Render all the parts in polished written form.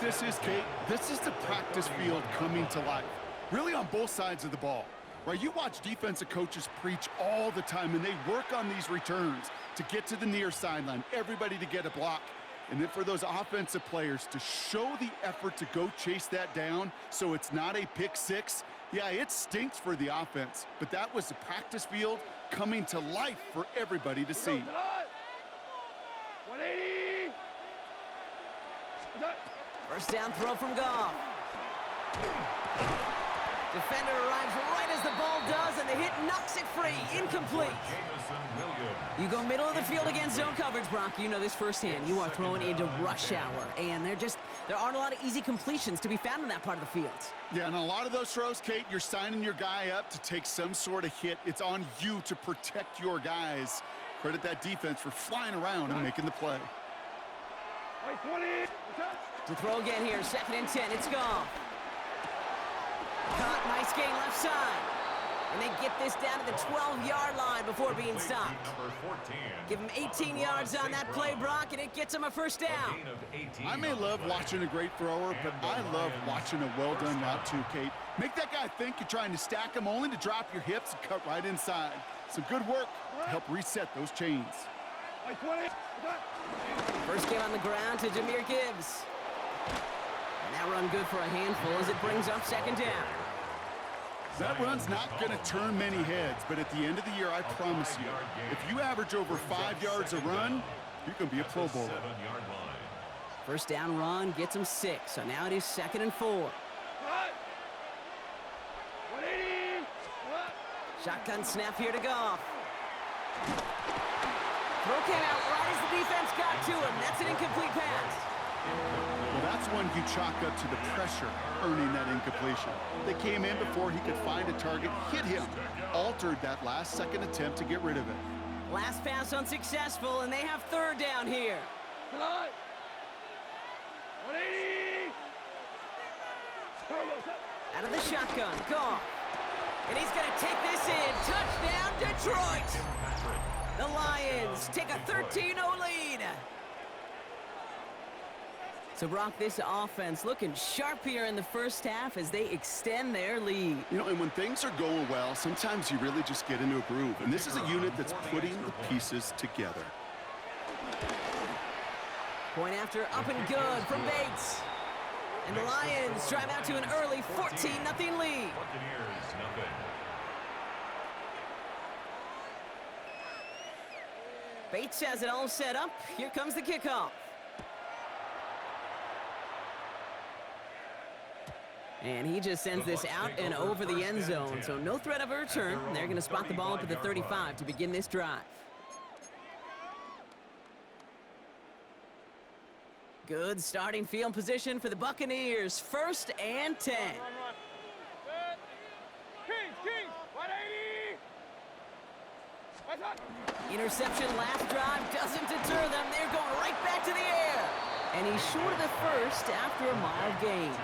this is, Kate? This is the practice field coming to life, really on both sides of the ball. Right, you watch defensive coaches preach all the time, and they work on these returns to get to the near sideline, everybody to get a block. And then for those offensive players to show the effort to go chase that down so it's not a pick six, yeah, it stinks for the offense. But that was the practice field coming to life for everybody to see. 180. First down throw from Goff. Defender arrives right as the ball does, and the hit knocks it free. Incomplete. You go middle of the field against zone coverage, Brock. You know this firsthand. You are throwing into rush hour, and there aren't a lot of easy completions to be found in that part of the field. Yeah, and a lot of those throws, Kate, you're signing your guy up to take some sort of hit. It's on you to protect your guys. Credit that defense for flying around and making the play. 20. To throw again here, 2nd and 10. It's Goff. Caught, nice gain left side. And they get this down to the 12-yard line before being stopped. Give them 18 yards on that play, Brock, and it gets them a first down. I may love watching a great thrower, but I love watching a well-done route too, Kate. Make that guy think you're trying to stack him only to drop your hips and cut right inside. Some good work to help reset those chains. 20. First game on the ground to Jahmyr Gibbs. And that run good for a handful as it brings up 2nd down. That run's not going to turn many heads, but at the end of the year, I promise you, if you average over 5 yards a run, you're going to be a Pro Bowler. First down run gets him 6, so now it is 2nd and 4. 180. Shotgun snap here to Goff. Throw came out right as the defense got to him. That's an incomplete pass. Well, that's one you chalk up to the pressure earning that incompletion. They came in before he could find a target, hit him, altered that last-second attempt to get rid of it. Last pass unsuccessful, and they have 3rd down here. 180. Out of the shotgun, Goff. And he's going to take this in. Touchdown, Detroit! The Lions take a 13-0 lead. So, Brock, this offense looking sharp here in the first half as they extend their lead. You know, and when things are going well, sometimes you really just get into a groove. And this is a unit that's putting the pieces together. Point after up and good from Bates. And the Lions drive out to an early 14-0 lead. Bates has it all set up. Here comes the kickoff. And he just sends this out and over the end zone, so no threat of a return. They're going to spot the ball up at the 35 to begin this drive. Good starting field position for the Buccaneers. 1st and 10. Kings, 180. Interception last drive doesn't deter them. They're going right back to the air. And he's short of the first after a mild gain.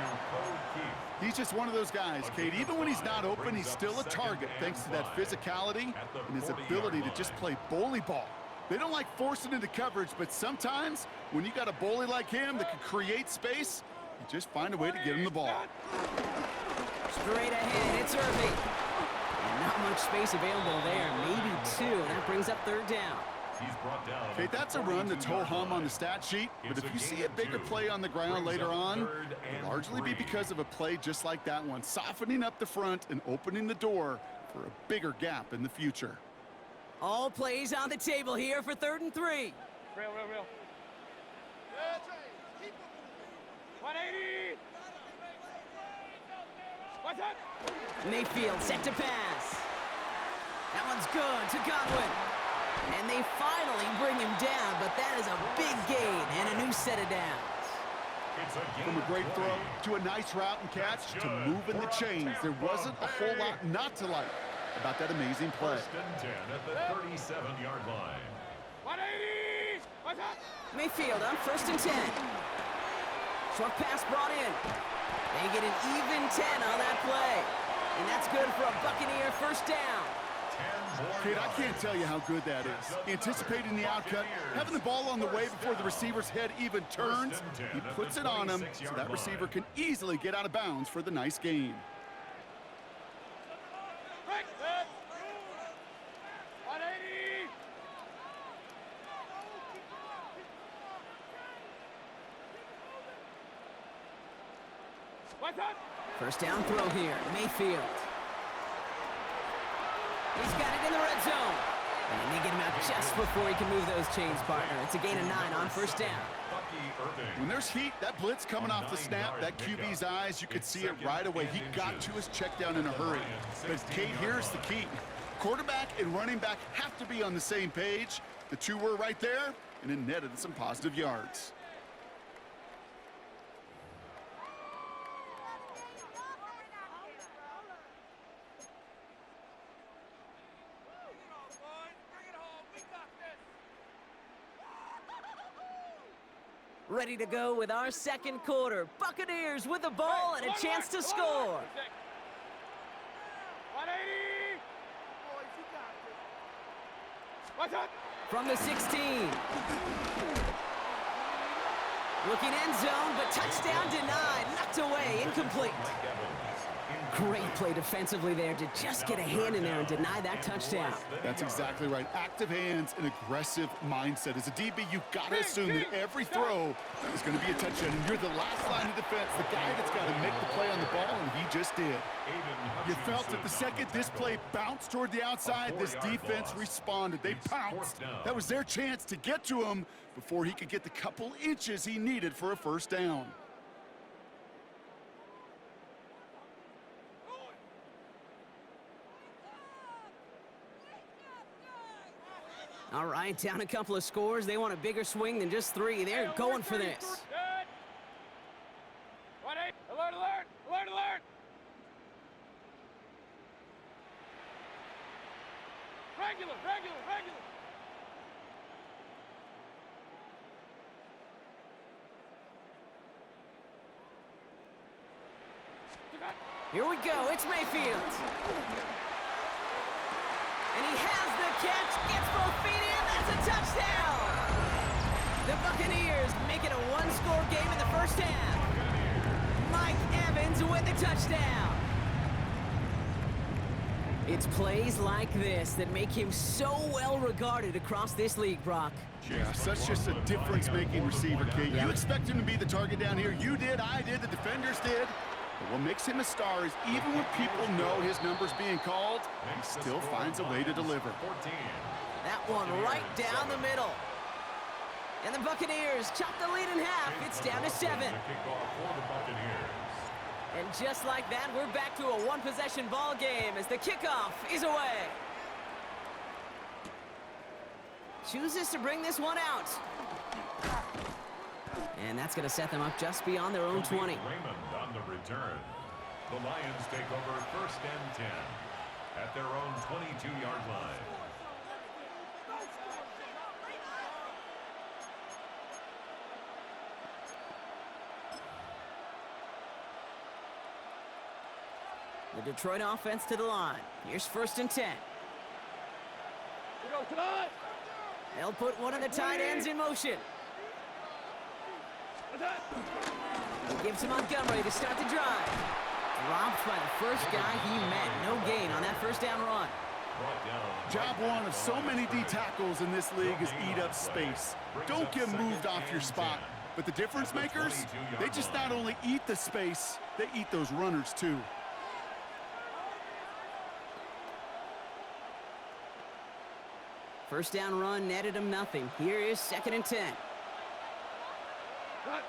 He's just one of those guys, Kate. Even when he's not open, he's still a target thanks to that physicality and his ability to just play bully ball. They don't like forcing into coverage, but sometimes when you got a bully like him that can create space, you just find a way to get him the ball. Straight ahead, it's Irving. And not much space available there, maybe 2, and that brings up 3rd down. Okay, that's a run that's ho-hum on the stat sheet, but if you see a bigger play on the ground later on, it'll largely be because of a play just like that one, softening up the front and opening the door for a bigger gap in the future. All plays on the table here for 3rd and 3. Real. 180. What's up? Mayfield set to pass. That one's good to Godwin. And they finally bring him down, but that is a big gain and a new set of downs. From a great throw to a nice route and catch to moving the chains, there wasn't a whole lot not to like about that amazing play. 1st and 10 at the 37-yard line. 180. What's up? Mayfield on 1st and 10. Short pass brought in. They get an even 10 on that play. And that's good for a Buccaneer 1st down. 10 Kate, I can't tell you how good that is. Anticipating the outcut, having the ball on the way before the receiver's head even turns, he puts it on him so that receiver can easily get out of bounds for the nice gain. Break. 180. What's up? First down throw here, Mayfield. He's got it in the red zone. And they get him out just before he can move those chains, partner. It's a gain of 9 on first down. When there's heat, that blitz coming off the snap, that QB's eyes, you could see it right away. He got to his check down in a hurry. But Kate, here's the key. Quarterback and running back have to be on the same page. The two were right there, and it netted some positive yards. Ready to go with our second quarter. Buccaneers with the ball and a chance to score. 180. What's up? From the 16. Looking end zone, but touchdown denied. Knocked away, incomplete. Great play defensively there to just get a hand in there and deny that touchdown. That's exactly right. Active hands and aggressive mindset. As a DB, you've got to assume that every throw is going to be a touchdown. And you're the last line of defense, the guy that's got to make the play on the ball, and he just did. You felt that the second this play bounced toward the outside, this defense responded. They pounced. That was their chance to get to him before he could get the couple inches he needed for a first down. All right, down a couple of scores. They want a bigger swing than just 3. They're going for this. Good. 180. Alert, alert, alert, alert. Regular, regular, regular. Here we go. It's Mayfield. And he has the catch, gets both feet in, that's a touchdown! The Buccaneers make it a one-score game in the first half. Mike Evans with the touchdown. It's plays like this that make him so well regarded across this league, Brock. Yeah, such just a difference-making receiver, Kate. Yeah. You expect him to be the target down here. You did, I did, the defenders did. But what makes him a star is even when people know his number's being called, he still finds a way to deliver. That one right down the middle. And the Buccaneers chop the lead in half. It's down to 7. And just like that, we're back to a one-possession ball game as the kickoff is away. Chooses to bring this one out. And that's going to set them up just beyond their own 20. Raymond on the return. The Lions take over first and 10 at their own 22-yard line. The Detroit offense to the line. Here's first and 10. We go tonight. They'll put one of the tight ends in motion. What's up? He gives to Montgomery to start the drive. Dropped by the first guy he met. No gain on that first down run. Job one of so many D tackles in this league is eat up space. Don't get moved off your spot. But the difference makers, they just not only eat the space, they eat those runners too. First down run netted him nothing. Here is second and 10. Cut.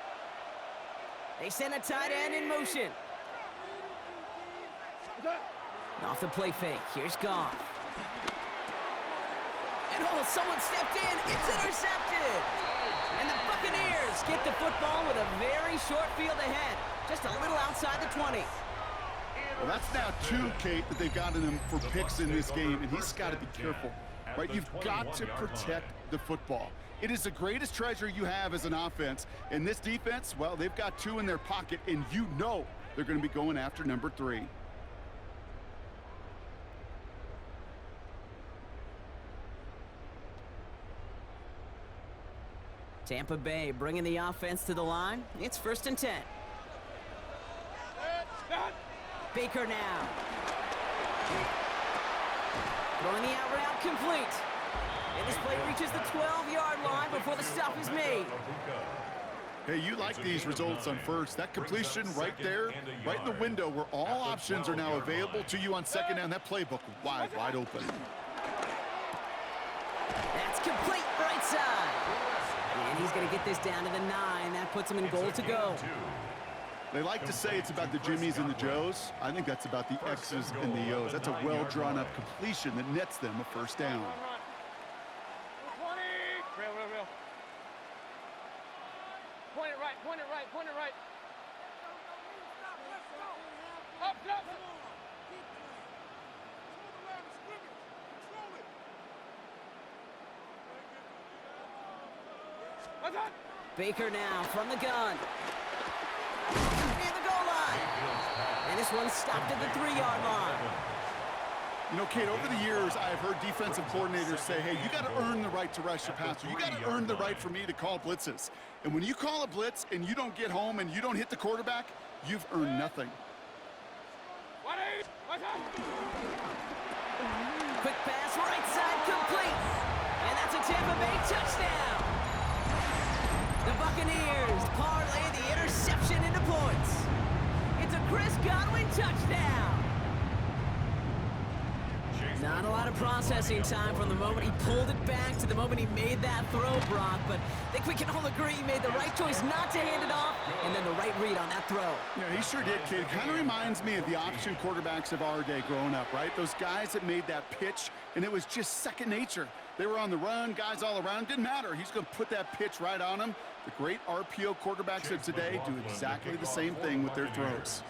They send a tight end in motion. What's up? Off the play fake. Here's Goff. And oh, someone stepped in. It's intercepted. And the Buccaneers get the football with a very short field ahead. Just a little outside the 20. Well, that's now 2, Kate, that they've gotten him for picks in this game, and he's got to be careful. Right, you've got to protect the football. It is the greatest treasure you have as an offense. And this defense, well, they've got 2 in their pocket, and you know they're going to be going after number 3. Tampa Bay bringing the offense to the line. It's 1st and 10. Baker now. Throwing the out route complete. And this play reaches the 12-yard line before the stop is made. Hey, you like these results on first. That completion right there, right in the window where all options are now available to you on second down. That playbook wide open. That's complete right side. And he's going to get this down to the 9. That puts him in goal to go. They like to say it's about the Jimmies and the Joes. I think that's about the X's and the O's. That's a well-drawn-up completion that nets them a first down. 20. Real. Point it right. Up. Baker now from the gun. Near the goal line. And this one stopped at the 3-yard line. You know, Kate, over the years, I've heard defensive coordinators say, hey, you got to earn the right to rush your passer. You got to earn the right for me to call blitzes. And when you call a blitz and you don't get home and you don't hit the quarterback, you've earned nothing. Quick pass, right side, complete. And that's a Tampa Bay touchdown. The Buccaneers parlay the interception into points. It's a Chris Godwin touchdown. Not a lot of processing time from the moment he pulled it back to the moment he made that throw, Brock, but I think we can all agree he made the right choice not to hand it off, and then the right read on that throw. Yeah, he sure did, kid. Kind of reminds me of the option quarterbacks of our day growing up, right? Those guys that made that pitch, and it was just second nature. They were on the run, guys all around. Didn't matter. He's going to put that pitch right on him. The great RPO quarterbacks of today do exactly the same thing with their throws.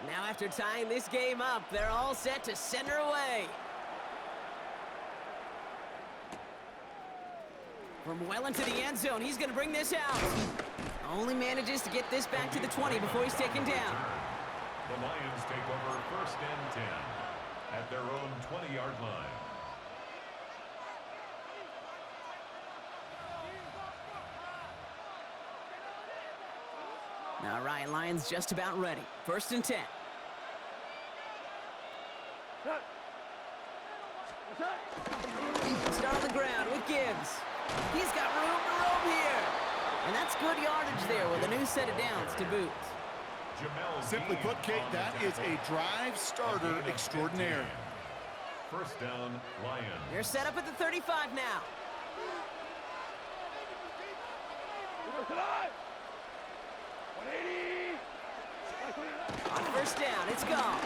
Now after tying this game up, they're all set to send her away. From well into the end zone, he's going to bring this out. Only manages to get this back to the 20 before he's taken down. The Lions take over 1st and 10 at their own 20-yard line. All right, Lions just about ready. 1st and 10. Start on the ground with Gibbs. He's got room to roam here. And that's good yardage there with a new set of downs to boot. Simply put, Kate, that is a drive starter extraordinaire. 1st down, Lions. They're set up at the 35 now. On 1st down, it's gone.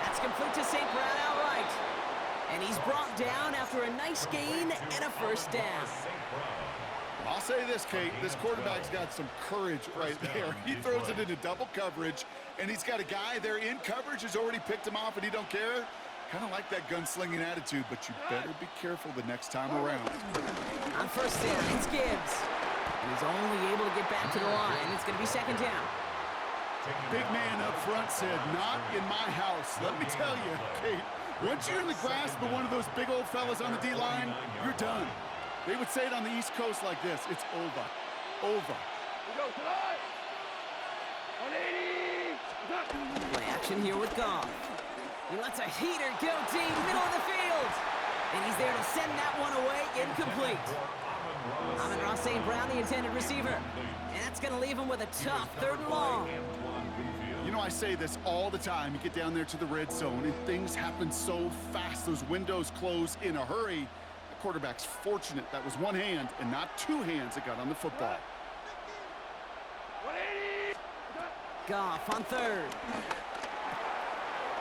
That's complete to St. Brown outright. And he's brought down after a nice gain and a 1st down. I'll say this, Kate, this quarterback's got some courage right there. He throws it into double coverage, and he's got a guy there in coverage who's already picked him off, and he don't care. Kind of like that gunslinging attitude, but you better be careful the next time around. On 1st down, it's Gibbs. And he's only able to get back to the line. It's going to be 2nd down. Big man up front said, not in my house. Let me tell you, Kate, once you're in the grasp of one of those big old fellas on the D-line, you're done. They would say it on the East Coast like this, it's over. Over. Play action here with Goff. He lets a heater go deep, middle of the field. And he's there to send that one away, incomplete. Amon-Ra St. Brown, the intended receiver. And that's going to leave him with a tough 3rd and long. You know, I say this all the time. You get down there to the red zone, and things happen so fast. Those windows close in a hurry. The quarterback's fortunate that was one hand and not two hands that got on the football. Goff on 3rd.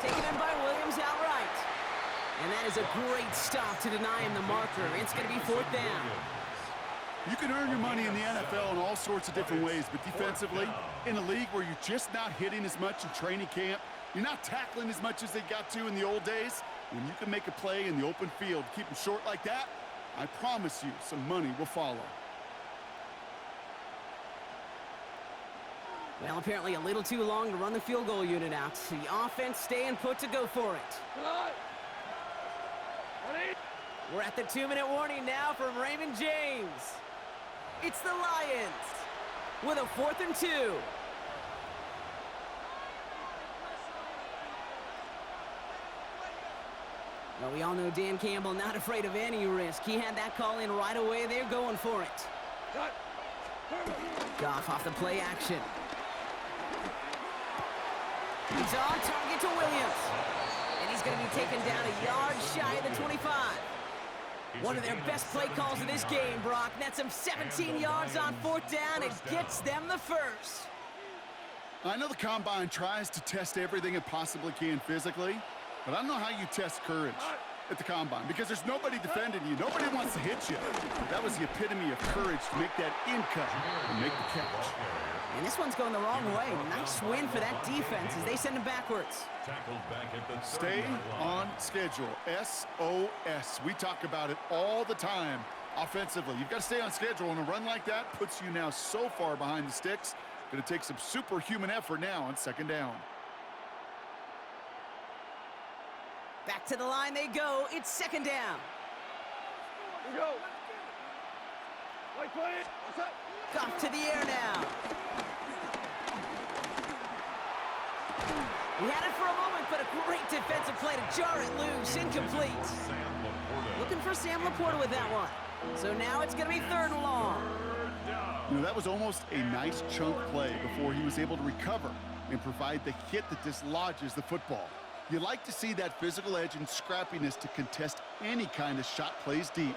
Taken in by Williams outright. And that is a great stop to deny him the marker. It's going to be 4th down. You can earn your money in the NFL in all sorts of different ways, but defensively, in a league where you're just not hitting as much in training camp, you're not tackling as much as they got to in the old days, when you can make a play in the open field, keep them short like that, I promise you some money will follow. Well, apparently a little too long to run the field goal unit out. The offense staying put to go for it. We're at the 2-minute warning now from Raymond James. It's the Lions with a 4th and 2. Well, we all know Dan Campbell not afraid of any risk. He had that call in right away. They're going for it. Goff off the play action. He's on target to Williams. And he's going to be taken down a yard shy of the 25. One of their best play calls of this game, Brock. Nets them 17 yards on 4th down and gets them the first. I know the Combine tries to test everything it possibly can physically, but I don't know how you test courage at the Combine because there's nobody defending you. Nobody wants to hit you. But that was the epitome of courage to make that in cut and make the catch. And this one's going the wrong way. Nice win for that defense as they send him backwards. Stay on schedule. SOS. We talk about it all the time offensively. You've got to stay on schedule, and a run like that puts you now so far behind the sticks. Going to take some superhuman effort now on 2nd down. Back to the line they go. It's 2nd down. Here we go. Wait, what's up? Goff to the air now. He had it for a moment, but a great defensive play to jar it loose. Incomplete. Looking for Sam Laporta with that one. So now it's going to be 3rd and long. You know, that was almost a nice chunk play before he was able to recover and provide the hit that dislodges the football. You like to see that physical edge and scrappiness to contest any kind of shot plays deep.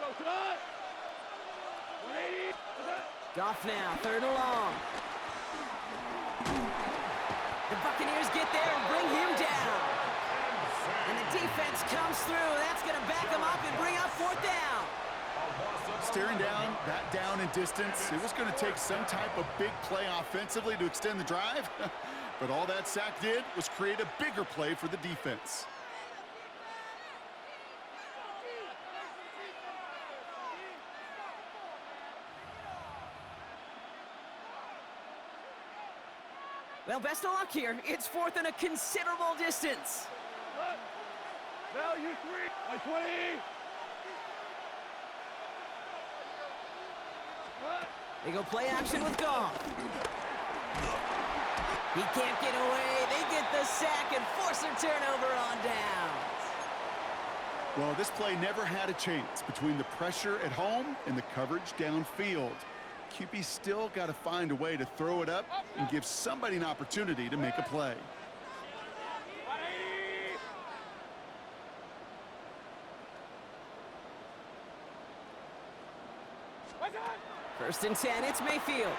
Goff now, 3rd and long. The Buccaneers get there and bring him down. And the defense comes through. That's going to back him up and bring up 4th down. Staring down, that down in distance, it was going to take some type of big play offensively to extend the drive. But all that sack did was create a bigger play for the defense. Well, best of luck here. It's 4th and a considerable distance. Value 3. By 20. They go play action with Goff. He can't get away. They get the sack and force a turnover on downs. Well, this play never had a chance between the pressure at home and the coverage downfield. QB still got to find a way to throw it up and give somebody an opportunity to make a play. First and 10, it's Mayfield.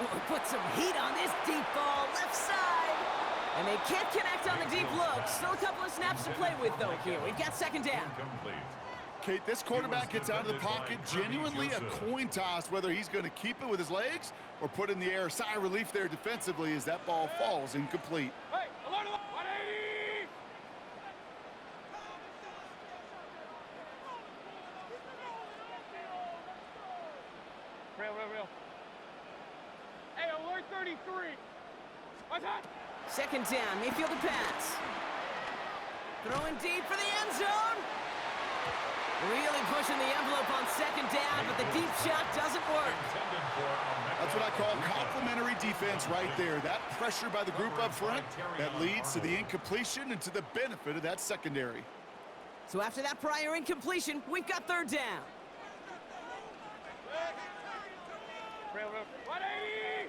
Oh, put some heat on this deep ball, left side. And they can't connect on the deep look. Still a couple of snaps to play with, though, here. We've got 2nd down. Kate, this quarterback gets out of the pocket, genuinely a coin toss whether he's going to keep it with his legs or put in the air. Sigh of relief there defensively as that ball falls incomplete. Hey, alert, alert. 180. Real. Hey, alert 33. What's that? 2nd down, Mayfield to pass. Throwing deep for the end zone. Really pushing the envelope on 2nd down, but the deep shot doesn't work. That's what I call complimentary defense right there. That pressure by the group up front, that leads to the incompletion and to the benefit of that secondary. So after that prior incompletion, we've got 3rd down. Real. 180.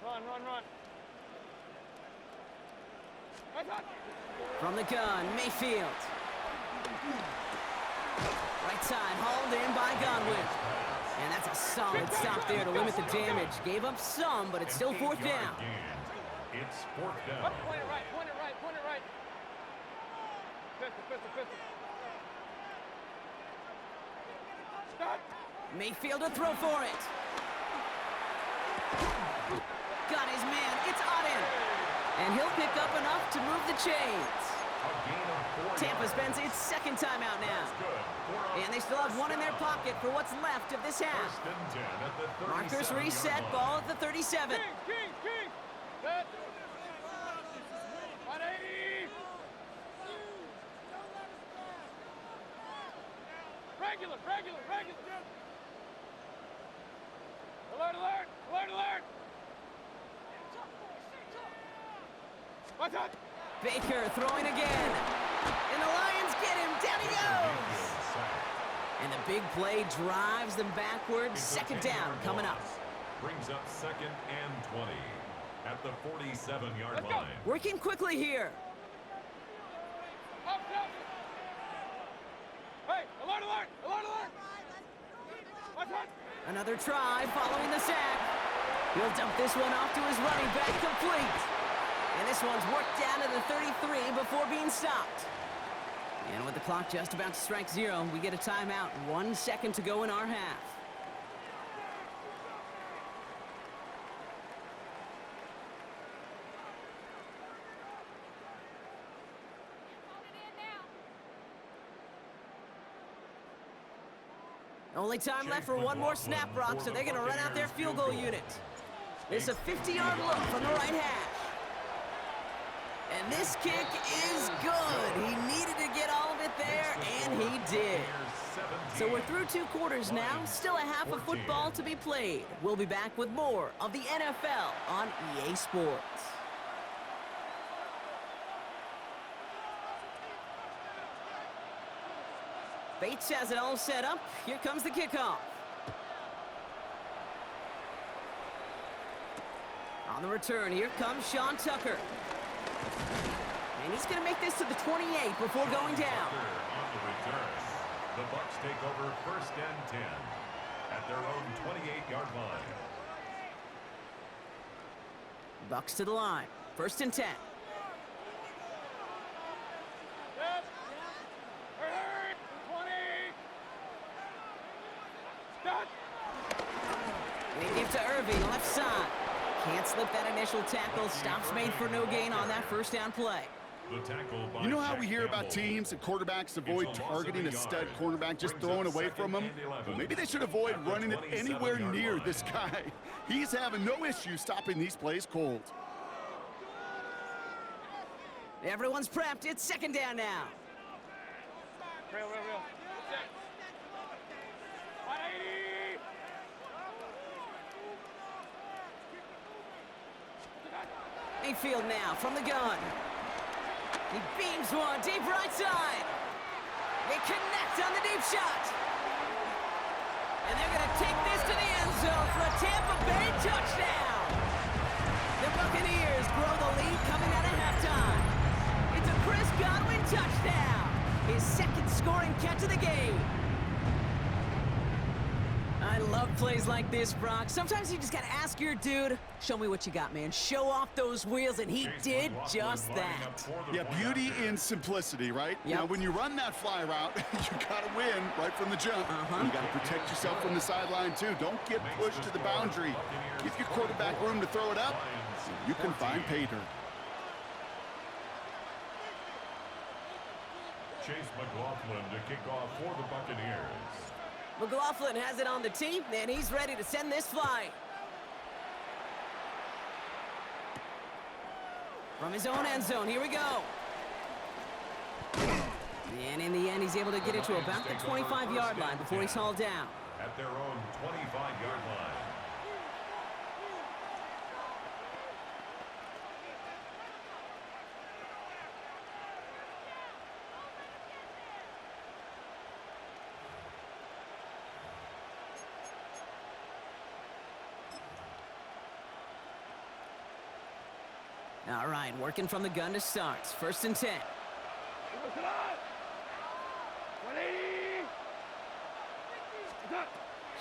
Run. From the gun, Mayfield. Right side, hauled in by Godwin. And that's a solid stop there to limit the damage. Gave up some, but it's still 4th down. It's 4th down. Point it right. Pistol. Stop. Mayfield to throw for it. Got his man. It's Auden. And he'll pick up enough to move the chains. Tampa spends its 2nd timeout now. And they still have one in their pocket for what's left of this half. First and 10 at the 37-yard Markers reset, line. ball at the 37. King. Set. 180. Regular. Alert. What's that? Baker throwing again. And the Lions get him. Down he goes. And the big play drives them backwards. Second down coming up. Brings up second and 20 at the 47-yard Let's go. line. Working quickly here. Up. Hey, alert. What's that? Another try following the sack. He'll dump this one off to his running back, complete. And this one's worked down to the 33 before being stopped. And with the clock just about to strike 0, we get a timeout. 1 second to go in our half. Only time left for one more snap, Brock, so they're going to run out their field goal unit. This is a 50-yard look from the right hash. And this kick is good. He needed to get all of it there, and he did. So we're through 2 quarters now. Still a half of football to be played. We'll be back with more of the NFL on EA Sports. Bates has it all set up. Here comes the kickoff. On the return, here comes Sean Tucker. And he's going to make this to the 28 before going down. On the return, the Bucs take over first and 10 at their own 28-yard line. Bucs to the line. First and 10. Set. Hurry. 20. Stop. They give to Irving, left side. Can't slip that initial tackle. Stops made for no gain on that first down play. The tackle by You know how Jack we hear about Campbell. teams and quarterbacks avoid targeting a stud cornerback, just throwing away from him? Well, maybe they should avoid running it anywhere near this guy. He's having no issue stopping these plays cold. Everyone's prepped. It's second down now. Real. Set. 180. Mayfield now from the gun. He beams one deep right side. They connect on the deep shot. And they're going to take this to the end zone for a Tampa Bay touchdown. The Buccaneers grow the lead coming out of halftime. It's a Chris Godwin touchdown. His second scoring catch of the game. I love plays like this, Brock. Sometimes you just got to ask your dude, show me what you got, man. Show off those wheels, and he did just that. Yeah, beauty in simplicity, right? Yep. Now, when you run that fly route, you got to win right from the jump. You got to protect yourself from the sideline, too. Don't get pushed to the boundary. Give your quarterback room to throw it up, so you can find pay dirt. Chase McLaughlin to kick off for the Buccaneers. McLaughlin has it on the tee, and he's ready to send this flying. From his own end zone, here we go. And in the end, he's able to get it to about the 25-yard line before he's hauled down. At their own 25-yard line. All right, working from the gun to start. First and 10. 180.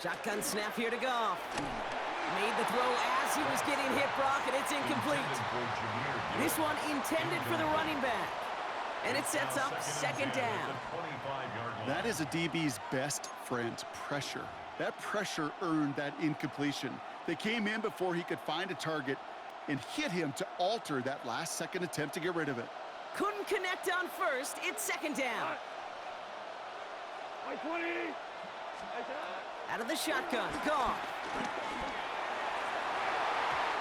Shotgun snap here to Goff. Made the throw as he was getting hit, Brock, and it's incomplete. This one intended for the running back. And it sets up second down. That is a DB's best friend, pressure. That pressure earned that incompletion. They came in before he could find a target and hit him to alter that last-second attempt to get rid of it. Couldn't connect on first. It's second down. Like 20. Out of the shotgun. Goff.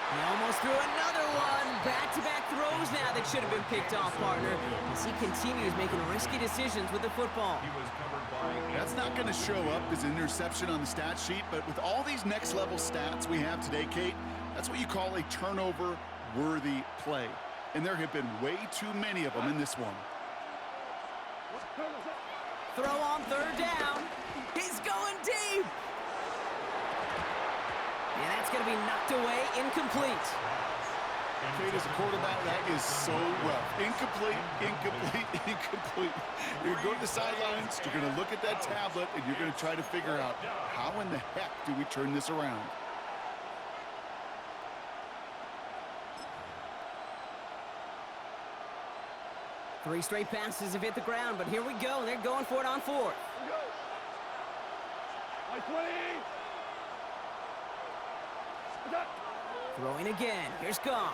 He almost threw another one. Back-to-back throws now that should have been picked off, partner, as he continues making risky decisions with the football. He was covered by... That's not going to show up as an interception on the stat sheet, but with all these next-level stats we have today, Kate, that's what you call a turnover-worthy play. And there have been way too many of them in this one. Throw on third down. He's going deep. And that's going to be knocked away, incomplete. Kate, as a quarterback, that is so rough. Incomplete, incomplete, incomplete. You're going to the sidelines, you're going to look at that tablet, and you're going to try to figure out how in the heck do we turn this around. Three straight passes have hit the ground, but here we go. They're going for it on fourth. Like 20. Throwing again. Here's Goff.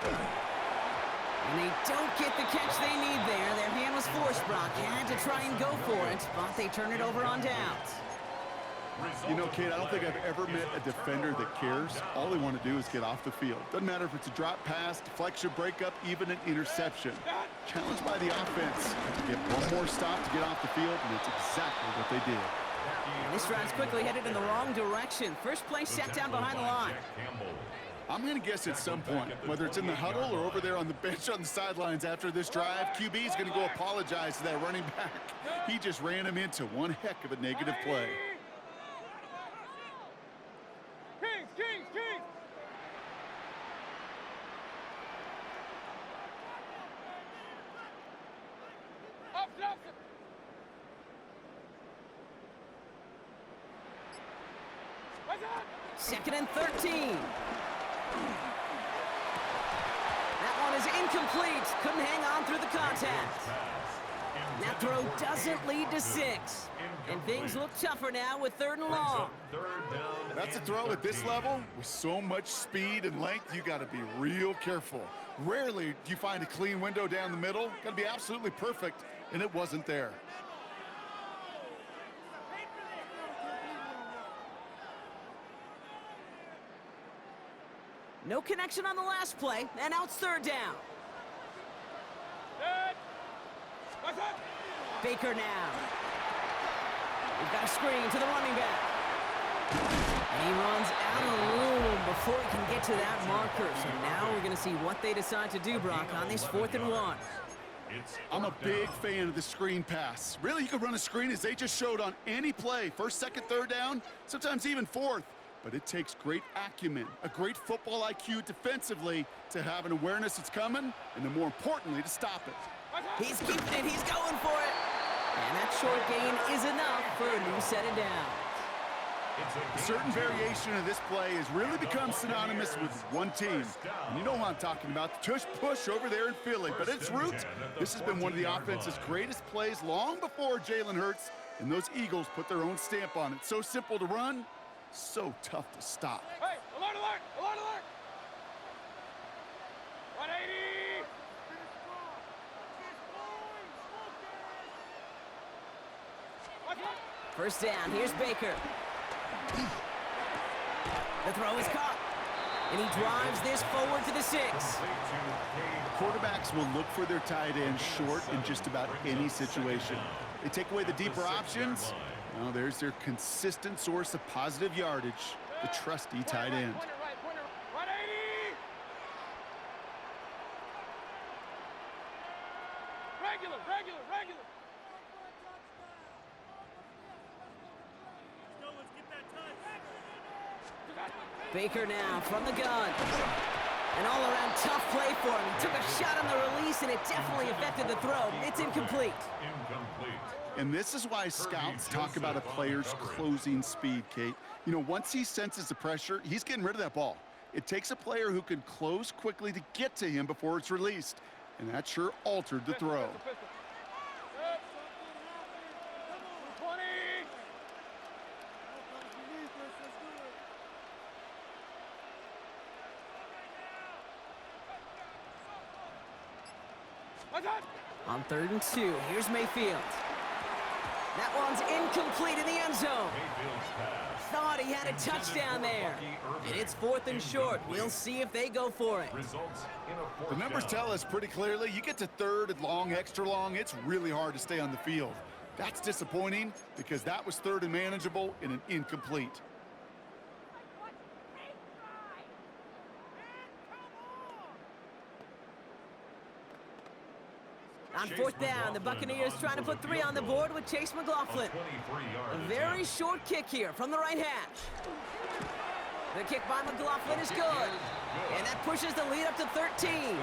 And they don't get the catch they need there. Their hand was forced, Brock. Had to try and go for it, but they turn it over on downs. You know, Kate, I don't think I've ever met a defender that cares. All they want to do is get off the field. Doesn't matter if it's a drop pass, deflection, breakup, even an interception. Challenged by the offense to get one more stop to get off the field, and it's exactly what they did. And this drive's quickly headed in the wrong direction. First play set down behind the line. I'm going to guess at some point, whether it's in the huddle or over there on the bench on the sidelines after this drive, QB is going to go apologize to that running back. He just ran him into one heck of a negative play. Kings, Kings, Kings. Up, up. Second and 13. That one is incomplete. Couldn't hang on through the contact. That throw doesn't lead to 6. And things look tougher now with third and long. That's a throw at this level. With so much speed and length, you got to be real careful. Rarely do you find a clean window down the middle. Got to be absolutely perfect, and it wasn't there. No connection on the last play, and now it's third down. Baker now. We've got a screen to the running back. And he runs out of room before he can get to that marker. So now we're going to see what they decide to do, Brock, on this 4th and 1. I'm a big fan of the screen pass. Really, you could run a screen as they just showed on any play. First, second, third down, sometimes even fourth. But it takes great acumen, a great football IQ defensively to have an awareness that's coming, and then more importantly, to stop it. He's keeping it. He's going for it. And that short gain is enough for a new set of downs. A certain variation of this play has really become synonymous with one team. And you know who I'm talking about, the tush push over there in Philly. But at its roots, this has been one of the offense's greatest plays long before Jalen Hurts and those Eagles put their own stamp on it. So simple to run, so tough to stop. Hey, alert, alert, alert, alert. 180. First down, here's Baker. The throw is caught. And he drives this forward to the 6. Quarterbacks will look for their tight end short in just about any situation. They take away the deeper options. Now there's their consistent source of positive yardage, the trusty tight end. Pointer right, pointer 180. Regular, regular, regular. Baker now from the gun. An all-around tough play for him. He took a shot on the release, and it definitely affected the throw. It's incomplete. And this is why scouts talk about a player's closing speed, Kate. You know, once he senses the pressure, he's getting rid of that ball. It takes a player who can close quickly to get to him before it's released. And that sure altered the throw. 20. On 3rd and 2, here's Mayfield. That one's incomplete in the end zone. Mayfield's pass. Thought he had a touchdown there. And it's 4th and short. We'll see if they go for it. Results in a 4th The numbers down. tell us pretty clearly, you get to 3rd and long, extra long, it's really hard to stay on the field. That's disappointing because that was 3rd and manageable in an incomplete. On 4th down, the Buccaneers trying to put 3 on the board with Chase McLaughlin. A very short kick here from the right hash. The kick by McLaughlin is good. And that pushes the lead up to 13.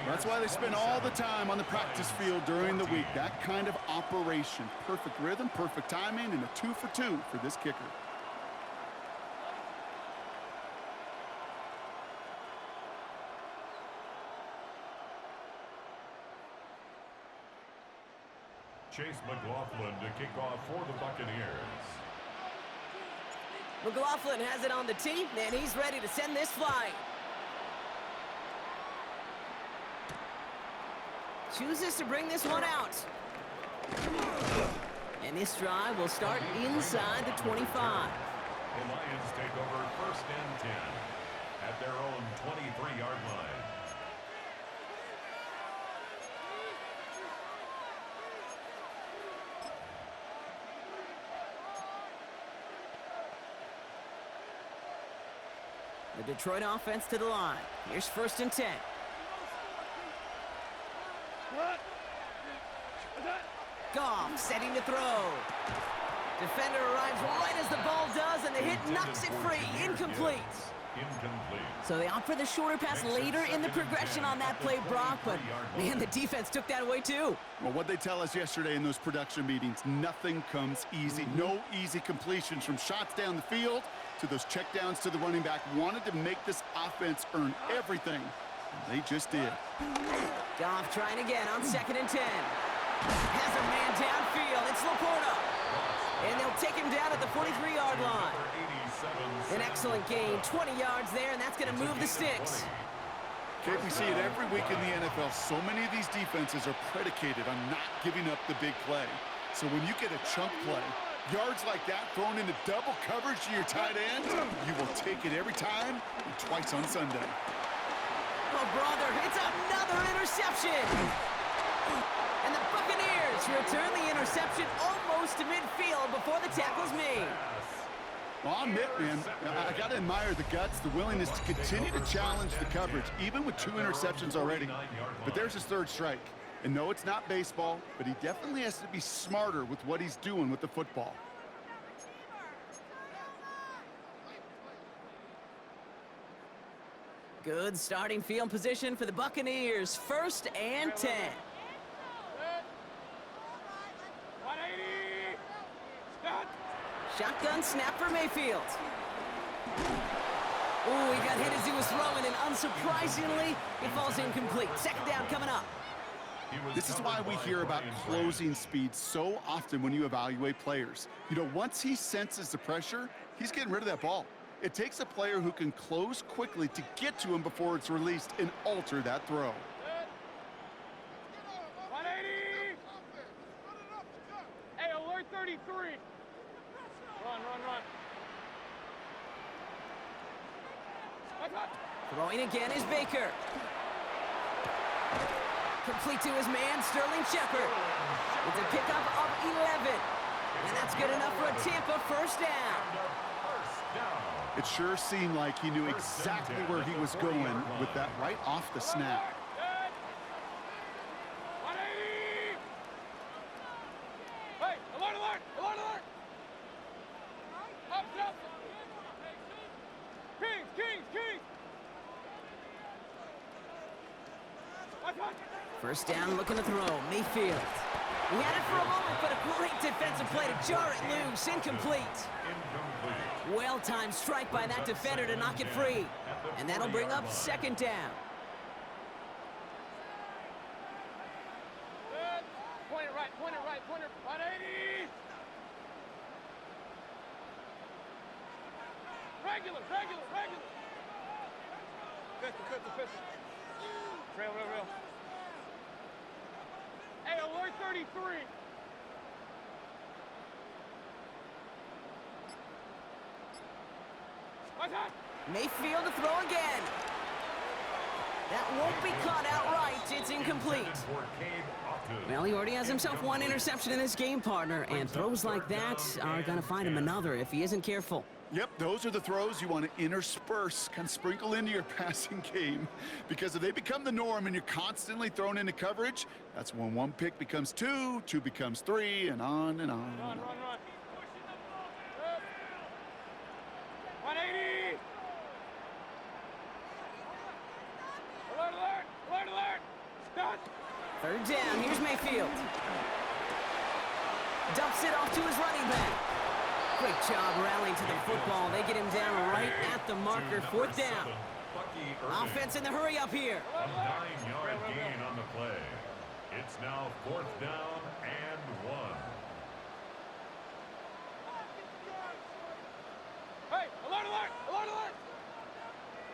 That's why they spend all the time on the practice field during the week. That kind of operation. Perfect rhythm, perfect timing, and a 2 for 2 for this kicker. Chase McLaughlin to kick off for the Buccaneers. McLaughlin has it on the tee, and he's ready to send this flying. Chooses to bring this one out. And this drive will start inside the 25. The Lions take over 1st and 10 at their own 23-yard line. The Detroit offense to the line. Here's 1st and 10. Goff setting to throw. Defender arrives right as the ball does, and the hit knocks it free. Incomplete. So they opt for the shorter pass later in the progression on that play, Brock, but man, the defense took that away too. Well, what they tell us yesterday in those production meetings, nothing comes easy. No easy completions from shots down the field to those checkdowns to the running back. Wanted to make this offense earn everything. And they just did. Goff trying again on 2nd and 10. Has a man downfield. It's Laporta. And they'll take him down at the 43-yard line. An excellent gain, 20 yards there, and that's going to move the sticks. Okay, we see it every week in the NFL. So many of these defenses are predicated on not giving up the big play. So when you get a chunk play, yards like that thrown into double coverage to your tight end, you will take it every time and twice on Sunday. Oh, brother, it's another interception. And the Buccaneers return the interception almost to midfield before the tackle's made. Well, I'll admit, man, I got to admire the guts, the willingness to continue to challenge the coverage, even with 2 interceptions already. But there's his 3rd strike. And no, it's not baseball, but he definitely has to be smarter with what he's doing with the football. Good starting field position for the Buccaneers. 1st and 10. 180. Stop. Shotgun snap for Mayfield. Ooh, he got hit as he was throwing, and unsurprisingly, it falls incomplete. 2nd down coming up. This is why we hear about closing speed so often when you evaluate players. You know, once he senses the pressure, he's getting rid of that ball. It takes a player who can close quickly to get to him before it's released and alter that throw. 180. Hey, alert 33. Run. Throwing again is Baker. Complete to his man, Sterling Shepard. It's a pickup of 11. And that's good enough for a Tampa 1st down. It sure seemed like he knew exactly where he was going with that right off the snap. 180. Hey, alert. Up. Kings. 1st down, looking to throw. Mayfield. He had it for a moment, but a great defensive play to jar it loose. Incomplete. Well-timed strike by that defender to knock it free. And that'll bring up 2nd down. Point it right. 180. Regular. Fifth. Real. Hey, alert 33. Watch out. Mayfield to throw again. That won't be caught outright. It's incomplete. Well, he already has himself one interception in this game, partner, and throws like that are going to find him another if he isn't careful. Yep, those are the throws you want to intersperse, kind of sprinkle into your passing game. Because if they become the norm and you're constantly thrown into coverage, that's when one pick becomes two, two becomes three, and on and on. Run. 180. Alert. Done. Third down. Here's Mayfield. Dumps it off to his running back. Great job rallying to the football. They get him down right at the marker. Fourth down. Offense in the hurry up here. A 9-yard gain on the play. It's now fourth down and 1. Hey, alert.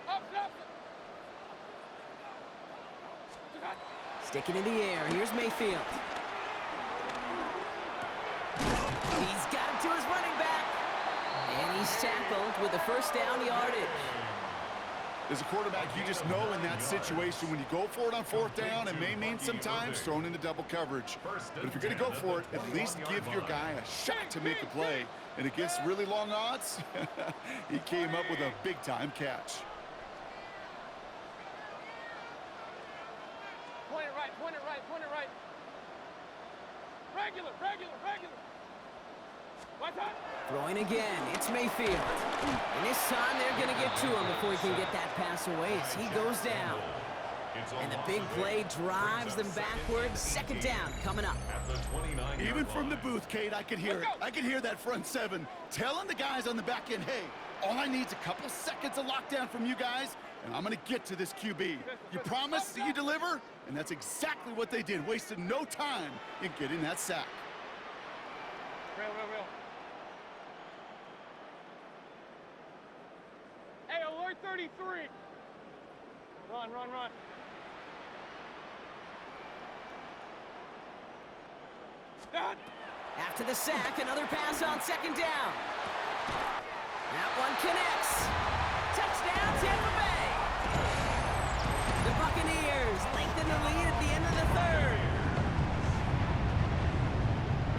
Up. Stick it in the air. Here's Mayfield. He's got him to his running back. And he's tackled with the first down yardage. As a quarterback, you just know in that situation when you go for it on fourth down, it may mean sometimes thrown into double coverage. But if you're going to go for it, at least give your guy a shot to make a play. And against really long odds, he came up with a big-time catch. Point it right. Regular. Watch out. Throwing again. It's Mayfield. And this time they're going to get to him before he can get that pass away as he goes down. And the big play drives them backwards. Second down coming up. Even from the booth, Kate, I could hear it. I could hear that front seven telling the guys on the back end, hey, all I need is a couple seconds of lockdown from you guys, and I'm going to get to this QB. You promise that you deliver? And that's exactly what they did, wasted no time in getting that sack. Real. Hey, alert 33. Run. Done. After the sack, another pass on second down. That one connects. Touchdown, Tampa Bay. The Buccaneers lengthen the lead at the end of the third.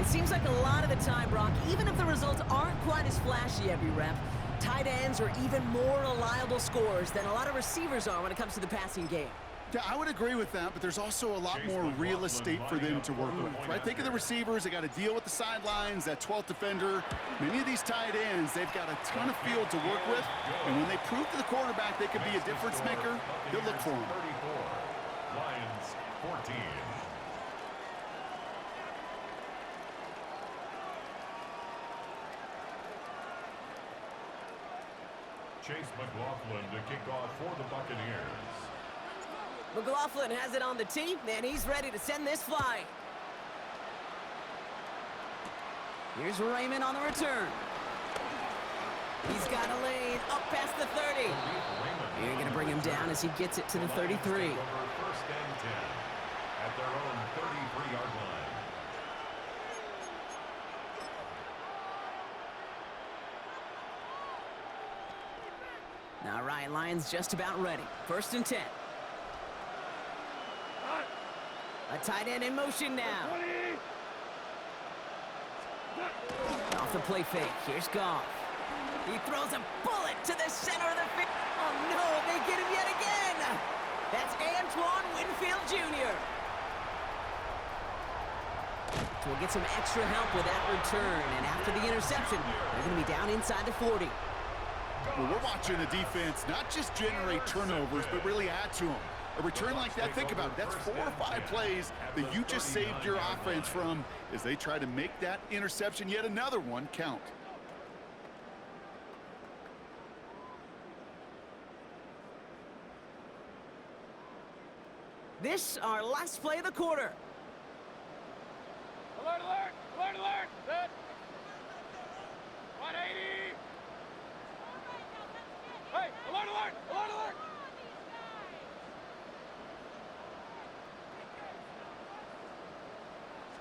It seems like a lot of the time, Brock, even if the results aren't quite as flashy every rep, tight ends are even more reliable scorers than a lot of receivers are when it comes to the passing game. Yeah, I would agree with that, but there's also a lot more real estate for them to work with, right? Think of the receivers. They got to deal with the sidelines, that 12th defender. Many of these tight ends, they've got a ton of field to work with, and when they prove to the quarterback they could be a difference maker, he'll look for them. Lions 14. Chase McLaughlin to kick off for the Buccaneers. McLaughlin has it on the tee, and he's ready to send this flying. Here's Raymond on the return. He's got a lane up past the 30. You're going to bring him down as he gets it to the 33. First and 10 at their own 33-yard line. All right, Lions just about ready. First and 10. A tight end in motion now. Off the play fake. Here's Goff. He throws a bullet to the center of the field. Oh, no, they get him yet again. That's Antoine Winfield Jr. So we'll get some extra help with that return. And after the interception, they're going to be down inside the 40. Well, we're watching the defense not just generate turnovers, but really add to them. A return like that, think about it, that's 4 or 5 plays that you just saved your offense from as they try to make that interception, yet another one, count. This, our last play of the quarter. Alert. Set. 180. Hey, alert.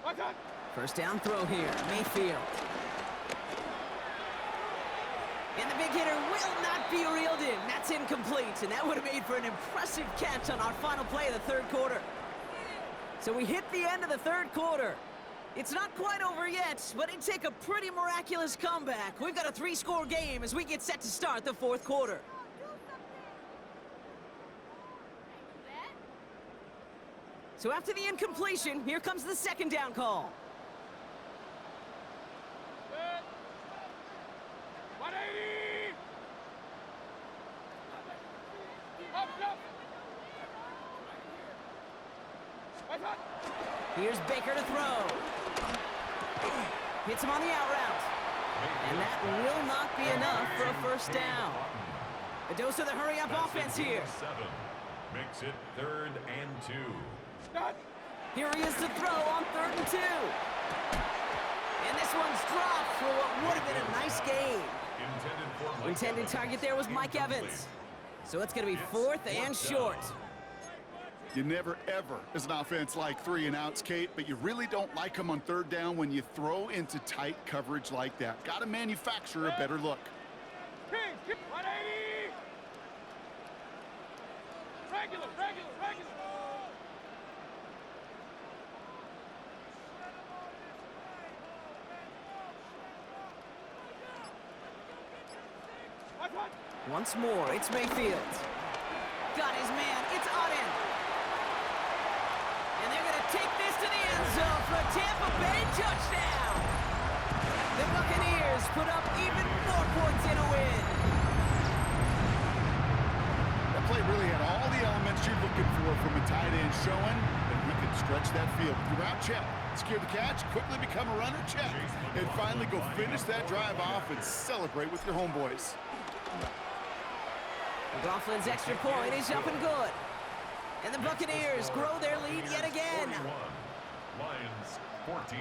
Watch out. First down throw here, Mayfield. And the big hitter will not be reeled in. That's incomplete, and that would have made for an impressive catch on our final play of the third quarter. So we hit the end of the third quarter. It's not quite over yet, but it'd take a pretty miraculous comeback. We've got a 3-score game as we get set to start the fourth quarter. So after the incompletion, here comes the second down call. Set. 180. Up, up. Right on. Here's Baker to throw. Hits him on the out route. And that will not be enough for a first down. A dose of the hurry-up offense here. Makes it 3rd and 2. Done. Here he is to throw on 3rd and 2. And this one's dropped for what would have been a nice gain. Intended target there was Mike Evans. So it's going to be 4th and short. You never, ever, as an offense, like 3-and-outs, Kate, but you really don't like them on 3rd down when you throw into tight coverage like that. Got to manufacture a better look. 180. Regular. Once more, it's Mayfield. Got his man. It's Auden. And they're going to take this to the end zone for a Tampa Bay touchdown. The Buccaneers put up even more points in a win. That play really had all the elements you're looking for from a tight end, showing that he could stretch that field. Throughout, check. Secure the catch, quickly become a runner, check. And finally go finish that drive off and celebrate with your homeboys. McLaughlin's extra point is up and good. And the Buccaneers grow their lead yet again. 41. Lions 14.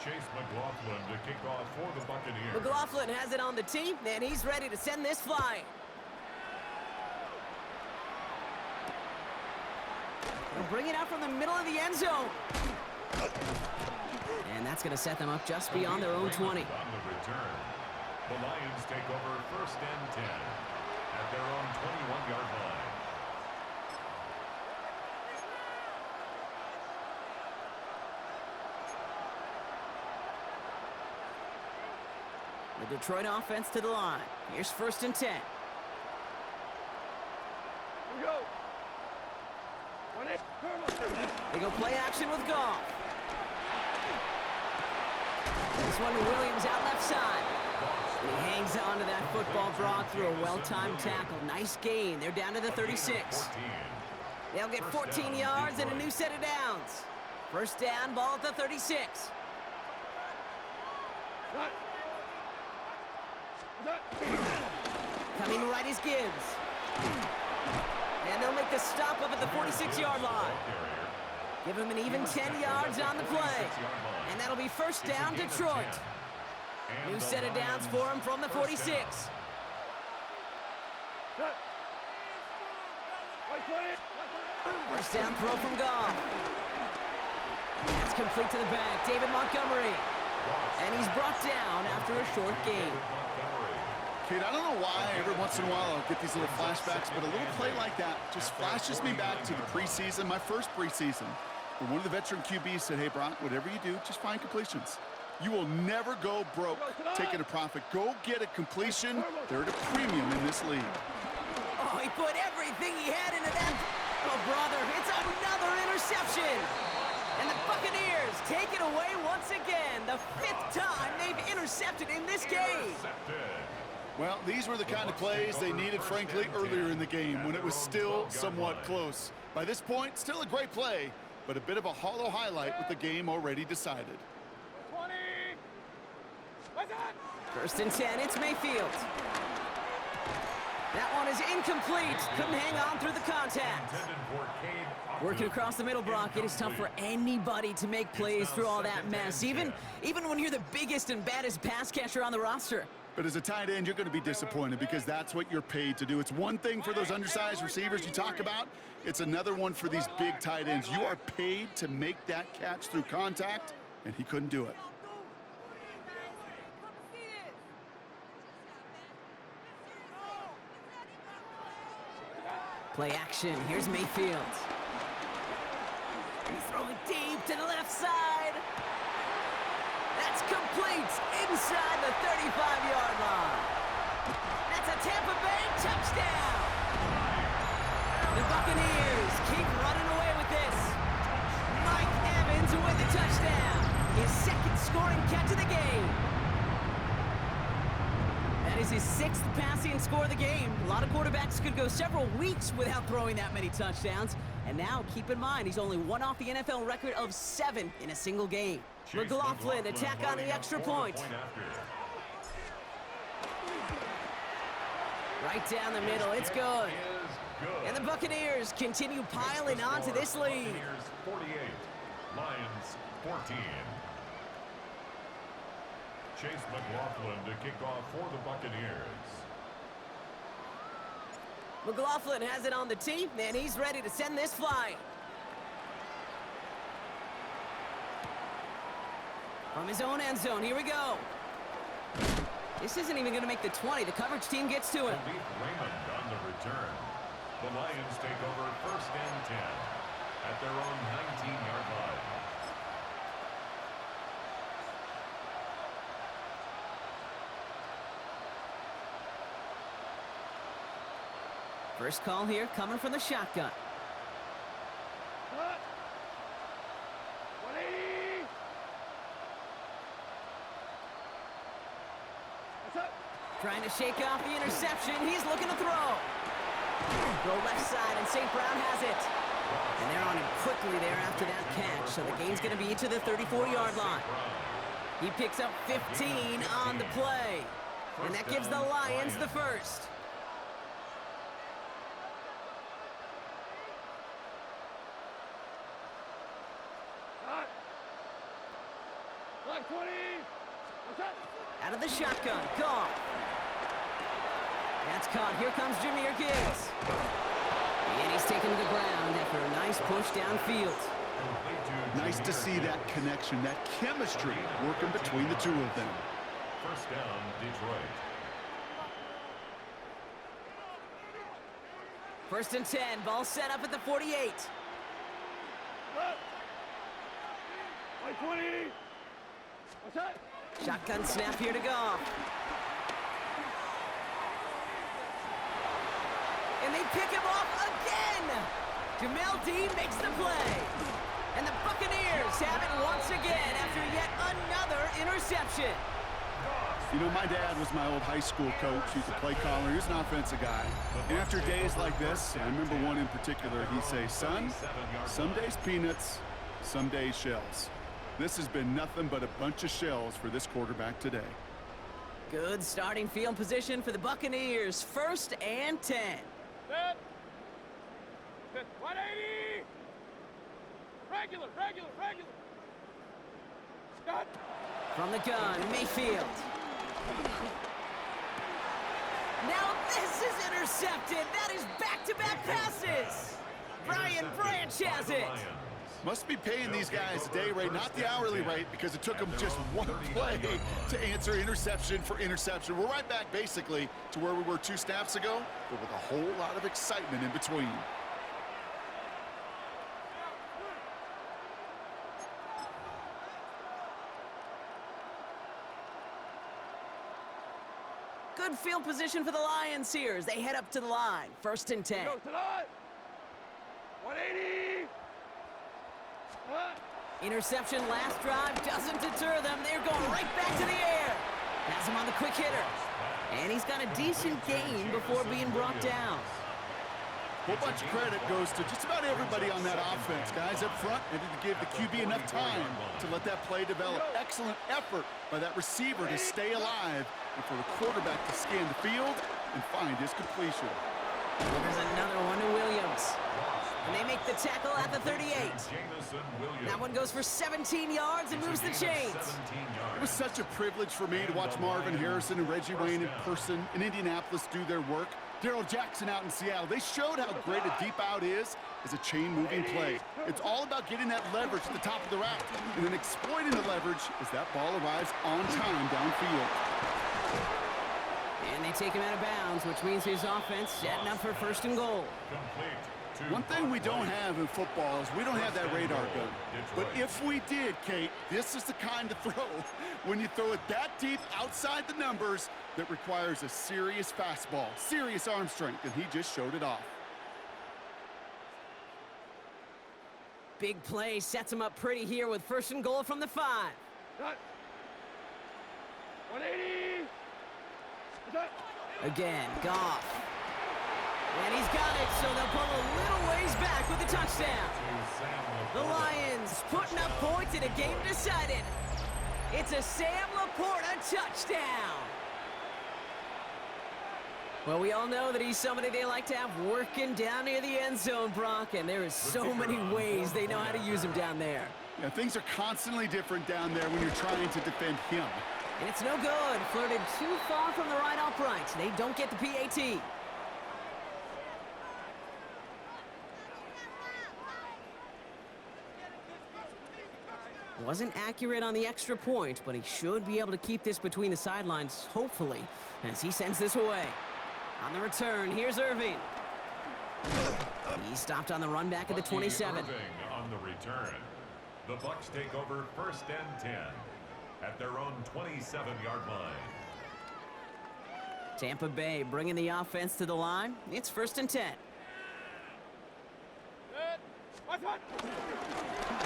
Chase McLaughlin to kick off for the Buccaneers. McLaughlin has it on the tee, and he's ready to send this flying. He'll bring it out from the middle of the end zone. And that's going to set them up just beyond their own 20. On the return, the Lions take over 1st and 10 at their own 21-yard line. The Detroit offense to the line. Here's 1st and 10. Here we go. 180. They go play action with Goff. This one to Williams out left side. And he hangs on to that football, Brock, through a well-timed tackle. Nice gain. They're down to the 36. They'll get 14 yards and a new set of downs. First down, ball at the 36. Coming right is Gibbs. And they'll make the stop up at the 46-yard line. Give him an even 10 yards on the play. And that'll be first down, Detroit. New set of downs for him from the 46. First down throw from Goff. That's complete to the back. David Montgomery. And he's brought down after a short gain. Kate, I don't know why every once in a while I'll get these little flashbacks, but a little play like that just flashes me back to the preseason, my first preseason. When one of the veteran QBs said, hey, Brock, whatever you do, just find completions. You will never go broke taking a profit. Go get a completion. They're at a premium in this league. Oh, he put everything he had into that. Oh, brother, it's another interception. And the Buccaneers take it away once again. The 5th time they've intercepted in this game. Well, these were the kind of plays they needed, frankly, earlier in the game when it was still somewhat close. By this point, still a great play, but a bit of a hollow highlight with the game already decided. 20. First and 10, it's Mayfield. That one is incomplete. Couldn't hang on through the contact. Working across the middle, Brock, it is tough for anybody to make plays through all that mess, even when you're the biggest and baddest pass catcher on the roster. But as a tight end, you're going to be disappointed because that's what you're paid to do. It's one thing for those undersized receivers you talk about. It's another one for these big tight ends. You are paid to make that catch through contact, and he couldn't do it. Play action. Here's Mayfield. He's throwing deep to the left side. That's complete inside the 35-yard line. That's a Tampa Bay touchdown. The Buccaneers keep running away with this. Mike Evans with the touchdown. His second scoring catch of the game. That is his 6th passing score of the game. A lot of quarterbacks could go several weeks without throwing that many touchdowns. And now, keep in mind, he's only one off the NFL record of 7 in a single game. McLaughlin attack on the extra point. Right down the middle, it's good. And the Buccaneers continue piling onto this lead. 48, Lions 14. Chase McLaughlin to kick off for the Buccaneers. McLaughlin has it on the tee, and he's ready to send this flying. From his own end zone, here we go. This isn't even going to make the 20. The coverage team gets to it. Raymond on the return. The Lions take over 1st and 10 at their own 19-yard line. First call here coming from the shotgun. Cut. 180. That's it. Trying to shake off the interception. He's looking to throw. Go left side, and St. Brown has it. And they're on him quickly there after that catch. So the game's going to be to the 34-yard line. He picks up 15 on the play. And that gives the Lions the first. Cut. Black 20. That's it. Out of the shotgun. Gone. That's caught. Here comes Jahmyr Gibbs. And he's taken to the ground after a nice push downfield. Nice to see that connection, that chemistry working between the two of them. First down, Detroit. 1st and 10. Ball set up at the 48. Cut. Black 20. That's it. Shotgun snap here to go. And they pick him off again. Jamel Dean makes the play. And the Buccaneers have it once again after yet another interception. You know, my dad was my old high school coach. He's a play caller. He's an offensive guy. And after days like this, I remember one in particular, he'd say, son, some days peanuts, some days shells. This has been nothing but a bunch of shells for this quarterback today. Good starting field position for the Buccaneers. 1st and 10. Set. Set. 180. Regular. Cut. From the gun, Mayfield. Now this is intercepted. That is back-to-back passes. Brian Branch has it. Must be paying these guys a day rate, not the hourly rate, because it took them just one play to answer interception for interception. We're right back, basically, to where we were 2 snaps ago, but with a whole lot of excitement in between. Good field position for the Lions here as they head up to the line. 1st and 10. Go to the line. 180. Cut. Interception last drive doesn't deter them. They're going right back to the air. Has him on the quick hitter. And he's got a decent gain before being brought down. A whole bunch of credit goes to just about everybody on that offense. Guys up front needed to give the QB enough time to let that play develop. Excellent effort by that receiver to stay alive and for the quarterback to scan the field and find his completion. There's another one to Williams. And they make the tackle at the 38. That one goes for 17 yards and moves the chains. It was such a privilege for me to watch Marvin Harrison and Reggie Wayne in person in Indianapolis do their work. Darrell Jackson out in Seattle. They showed how great a deep out is as a chain-moving play. It's all about getting that leverage at the top of the route and then exploiting the leverage as that ball arrives on time downfield. And they take him out of bounds, which means his offense setting up for 1st and goal. Complete. One thing we don't have in football is we don't have that radar gun. But if we did, Kate, this is the kind of throw when you throw it that deep outside the numbers that requires a serious fastball, serious arm strength, and he just showed it off. Big play sets him up pretty here with 1st and goal from the 5. Cut. 180. Cut. Again, Goff. And he's got it, so they'll pull a little ways back with the touchdown. The Lions putting up points in a game decided. It's a Sam Laporta touchdown. Well, we all know that he's somebody they like to have working down near the end zone, Brock, and there is so many ways they know how to use him down there. Yeah, things are constantly different down there when you're trying to defend him. And it's no good. Flirted too far from the right upright. They don't get the PAT. Wasn't accurate on the extra point, but he should be able to keep this between the sidelines, hopefully, as he sends this away. On the return, here's Irving. He stopped on the run back at the 27. Irving on the return. The Bucs take over 1st and 10 at their own 27-yard line. Tampa Bay bringing the offense to the line. It's 1st and 10. Set. Watch out.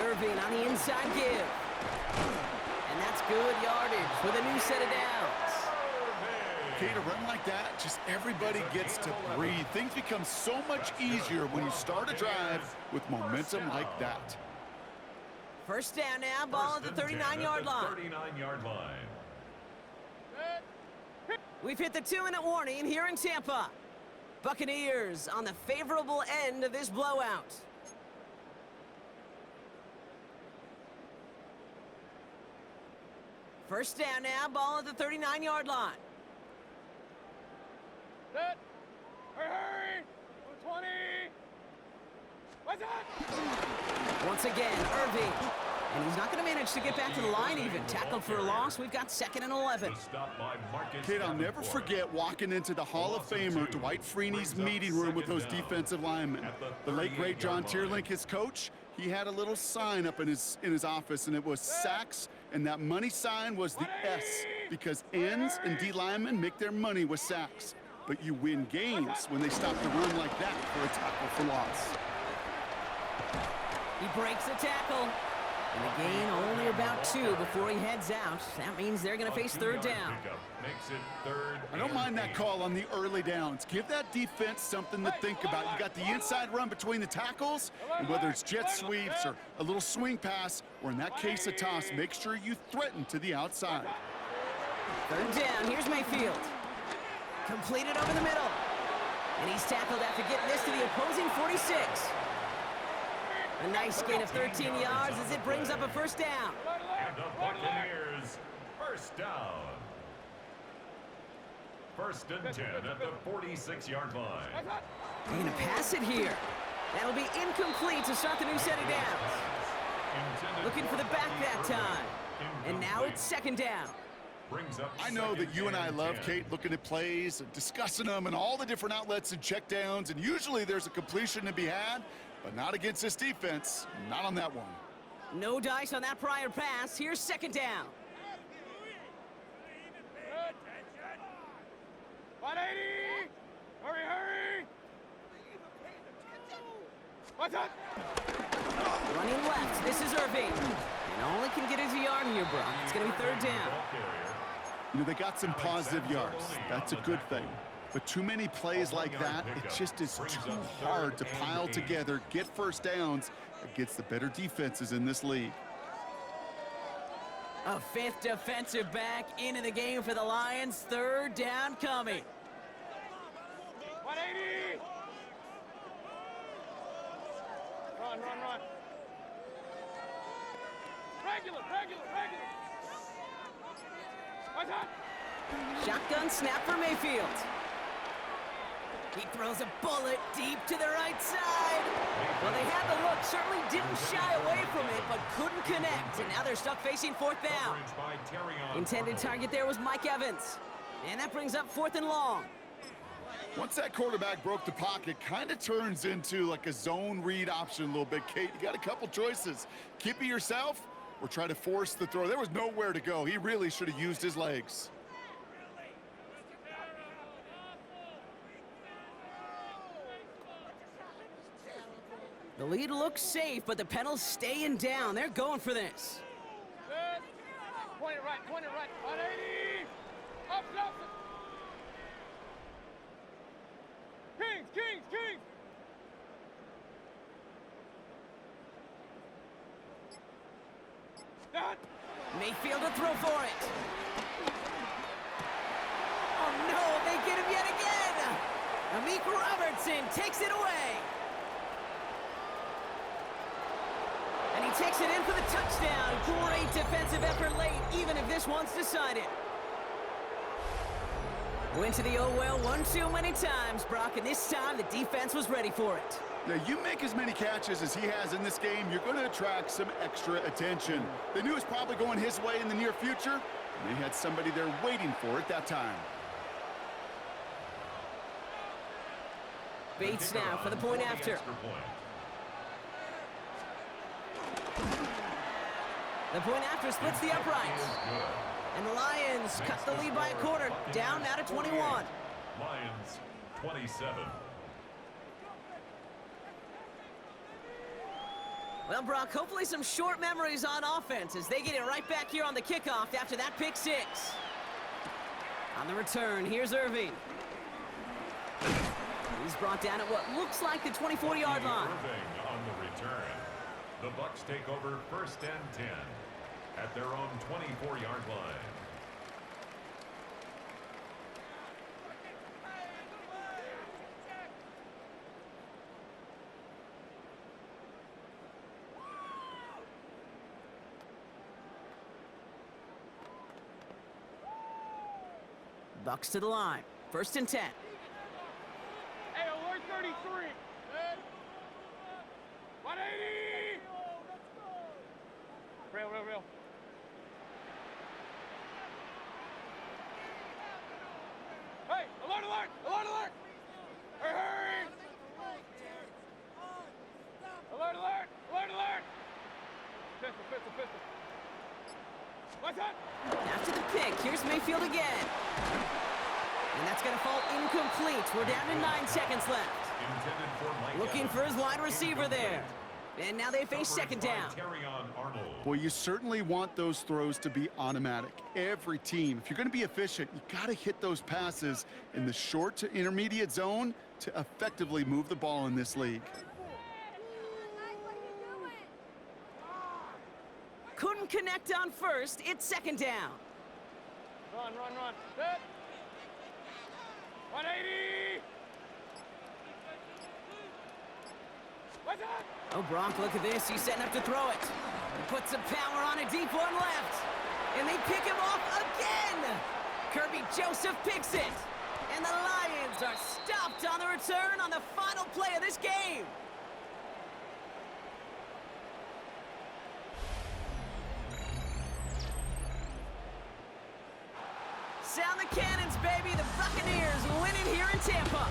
Irving on the inside give. And that's good yardage with a new set of downs. Kate, a run like that, just everybody gets to breathe. Things become so much easier when you start a drive with momentum like that. 1st down now, ball at the 39-yard line. 39-yard line. Set. We've hit the 2-minute warning here in Tampa. Buccaneers on the favorable end of this blowout. First down now, ball at the 39-yard line. Set. Hurry, hurry. 20. Watch out. Once again, Irving. And he's not going to manage to get back to the line even. Tackled for a loss. We've got 2nd and 11. Kid, I'll never forget walking into the Hall of Famer Dwight Freeney's meeting room with those defensive linemen. The late, great John Tierlink, his coach, he had a little sign up in his office, and it was sacks, and that money sign was the S, because ends and D linemen make their money with sacks. But you win games when they stop the run like that for a tackle for loss. He breaks the tackle. And a gain only about 2 before he heads out. That means they're going to face 3rd down. Makes it 3rd. I don't mind that call on the early downs. Give that defense something to think about. You got the inside run between the tackles, and whether it's jet sweeps or a little swing pass, or in that case a toss, make sure you threaten to the outside. 3rd down, here's Mayfield. Completed over the middle. And he's tackled after getting this to the opposing 46. A nice gain of 13 yards as it brings up a 1st down. And the Buccaneers, 1st down. 1st and 10 at the 46-yard line. They're going to pass it here. That'll be incomplete to start the new set of downs. Looking for the back that time. And now it's 2nd down. I know that you and I love, Kate, looking at plays and discussing them and all the different outlets and checkdowns, and usually there's a completion to be had, but not against this defense, not on that one. No dice on that prior pass. Here's 2nd down. 180. Hurry, hurry. Watch out. Running left, this is Irving. And all he can get is a yard here, Brock. It's going to be 3rd down. You know, they got some positive yards. That's a good thing. But too many plays like that, it just is too hard to pile together, get 1st downs against the better defenses in this league. A 5th defensive back into the game for the Lions. 3rd down coming. 180. Run, run, run. Regular. Watch out. Shotgun snap for Mayfield. He throws a bullet deep to the right side. Well, they had the look, certainly didn't shy away from it, but couldn't connect. And now they're stuck facing 4th down. Intended target there was Mike Evans. And that brings up 4th and long. Once that quarterback broke the pocket, kind of turns into like a zone read option a little bit. Kate, you got a couple choices. Keep it yourself or try to force the throw. There was nowhere to go. He really should have used his legs. The lead looks safe, but the pedal's staying down. They're going for this. Good. Point it right, 180. Up, up. Kings, Kings, Kings. Done. Mayfield to throw for it. Oh no, they get him yet again. Amik Robertson takes it away. And he takes it in for the touchdown. Great defensive effort late, even if this one's decided. Went to the oh well one too many times, Brock, and this time the defense was ready for it. Now, you make as many catches as he has in this game, you're going to attract some extra attention. They knew it was probably going his way in the near future, and they had somebody there waiting for it that time. Bates now for the point after. The point after splits the uprights. And the Lions cut the lead by a quarter, down now to 21. Lions 27. Well, Brock, hopefully some short memories on offense as they get it right back here on the kickoff after that pick 6. On the return, here's Irving. He's brought down at what looks like the 24-yard line. Irving on the return. The Bucs take over 1st and 10 at their own 24-yard line. Bucs to the line. 1st and 10. Hey, alert 33. Good. 180. Real. Hey, alert. Hurry. Alert. Pistol. What's up? After the pick, here's Mayfield again. And that's going to fall incomplete. We're down to 9 seconds left. Looking for his wide receiver there. And now they face 2nd down. Well, you certainly want those throws to be automatic. Every team, if you're going to be efficient, you got to hit those passes in the short to intermediate zone to effectively move the ball in this league. Couldn't connect on 1st. It's 2nd down. Run. Good. 180. What's up? Oh, Brock, look at this. He's setting up to throw it. He puts some power on a deep one left. And they pick him off again. Kirby Joseph picks it. And the Lions are stopped on the return on the final play of this game. Sound the cannons, baby. The Buccaneers winning here in Tampa.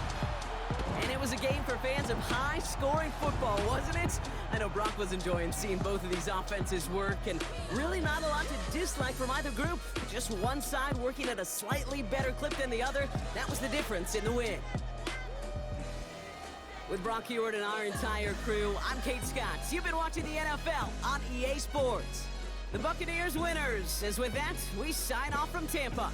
And it was a game for fans of high-scoring football, wasn't it? I know Brock was enjoying seeing both of these offenses work, and really not a lot to dislike from either group. Just one side working at a slightly better clip than the other. That was the difference in the win. With Brock Heward and our entire crew, I'm Kate Scott. You've been watching the NFL on EA Sports. The Buccaneers winners, as with that, we sign off from Tampa.